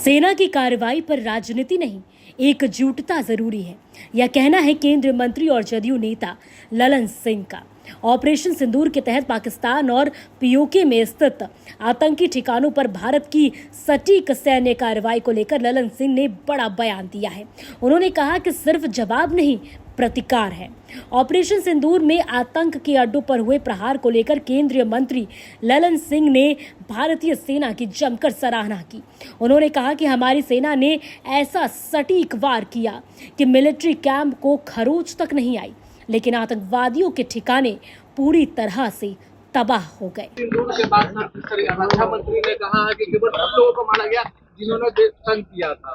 सेना की कार्रवाई पर राजनीति नहीं, एकजुटता जरूरी है, यह कहना है केंद्रीय मंत्री और जदयू नेता ललन सिंह का। ऑपरेशन सिंदूर के तहत पाकिस्तान और पीओके में स्थित आतंकी ठिकानों पर भारत की सटीक सैन्य कार्रवाई को लेकर ललन सिंह ने बड़ा बयान दिया है। उन्होंने कहा कि सिर्फ जवाब नहीं, प्रतिकार है। ऑपरेशन सिंदूर में आतंक के अड्डों पर हुए प्रहार को लेकर केंद्रीय मंत्री ललन सिंह ने भारतीय सेना की जमकर सराहना की। उन्होंने कहा कि हमारी सेना ने ऐसा सटीक वार किया कि मिलिट्री कैंप को खरोच तक नहीं आई, लेकिन आतंकवादियों के ठिकाने पूरी तरह से तबाह हो गए। सिंदूर के बाद रक्षा मंत्री ने कहा है कि केवल उन लोगों को मारा गया जिन्होंने तंग किया था।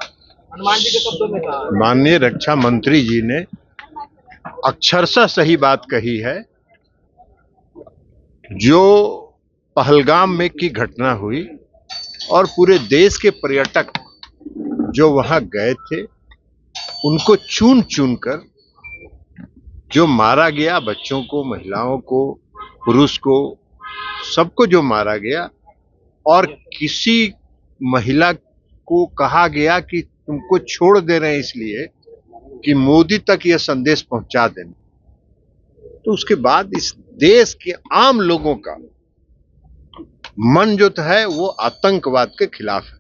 हनुमान जी के शब्दों में कहा। माननीय रक्षा मंत्री जी ने अक्षरशः सही बात कही है। जो पहलगाम में की घटना हुई और पूरे देश के पर्यटक जो वहां गए थे, उनको चुन चुन कर जो मारा गया, बच्चों को, महिलाओं को, पुरुष को, सबको जो मारा गया, और किसी महिला को कहा गया कि तुमको छोड़ दे रहे हैं इसलिए कि मोदी तक यह संदेश पहुंचा दें। तो उसके बाद इस देश के आम लोगों का मन जो है वो आतंकवाद के खिलाफ है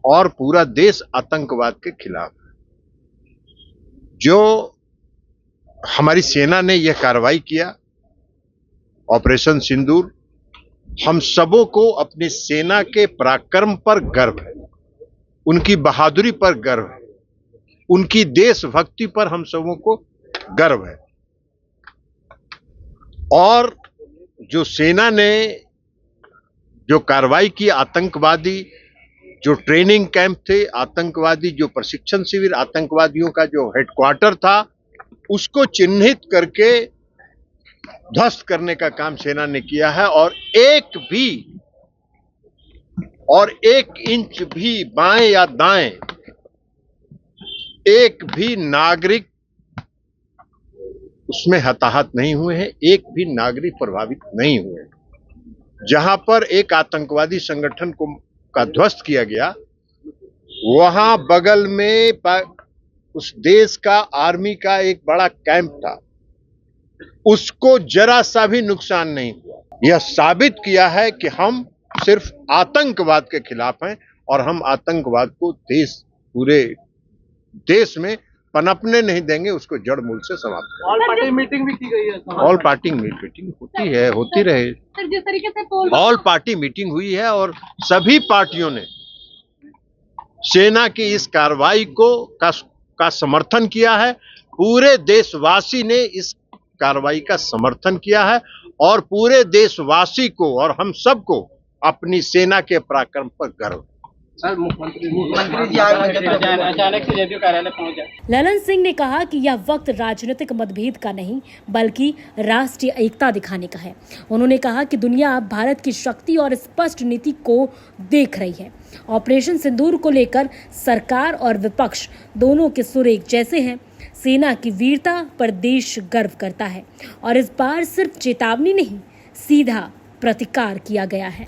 और पूरा देश आतंकवाद के खिलाफ है। जो हमारी सेना ने यह कार्रवाई किया, ऑपरेशन सिंदूर, हम सबों को अपनी सेना के पराक्रम पर गर्व है, उनकी बहादुरी पर गर्व है, उनकी देशभक्ति पर हम सबों को गर्व है। और जो सेना ने जो कार्रवाई की, आतंकवादी जो ट्रेनिंग कैंप थे, आतंकवादी जो प्रशिक्षण शिविर, आतंकवादियों का जो हेडक्वार्टर था, उसको चिन्हित करके ध्वस्त करने का काम सेना ने किया है। और एक इंच भी बाएं या दाएं एक भी नागरिक उसमें हताहत नहीं हुए हैं, एक भी नागरिक प्रभावित नहीं हुए। जहां पर एक आतंकवादी संगठन का ध्वस्त किया गया, वहां बगल में उस देश का आर्मी का एक बड़ा कैंप था, उसको जरा सा भी नुकसान नहीं हुआ। यह साबित किया है कि हम सिर्फ आतंकवाद के खिलाफ हैं और हम आतंकवाद को पूरे देश में पनपने नहीं देंगे, उसको जड़ मूल से समाप्त करेंगे। ऑल पार्टी मीटिंग भी की गई है। ऑल पार्टी मीटिंग होती है, होती रहे। जिस तरीके से ऑल पार्टी मीटिंग हुई है और सभी पार्टियों ने सेना की इस कार्रवाई का समर्थन किया है। पूरे देशवासी ने इस कार्रवाई का समर्थन किया है और पूरे देशवासी को और हम सबको अपनी सेना के पराक्रम पर गर्व है। सर, मुख्यमंत्री जी अचानक से जदयू कार्यालय पहुंच गए। ललन सिंह ने कहा कि यह वक्त राजनीतिक मतभेद का नहीं, बल्कि राष्ट्रीय एकता दिखाने का है। उन्होंने कहा कि दुनिया अब भारत की शक्ति और स्पष्ट नीति को देख रही है। ऑपरेशन सिंदूर को लेकर सरकार और विपक्ष दोनों के सुर एक जैसे हैं। सेना की वीरता पर देश गर्व करता है और इस बार सिर्फ चेतावनी नहीं, सीधा प्रतिकार किया गया है।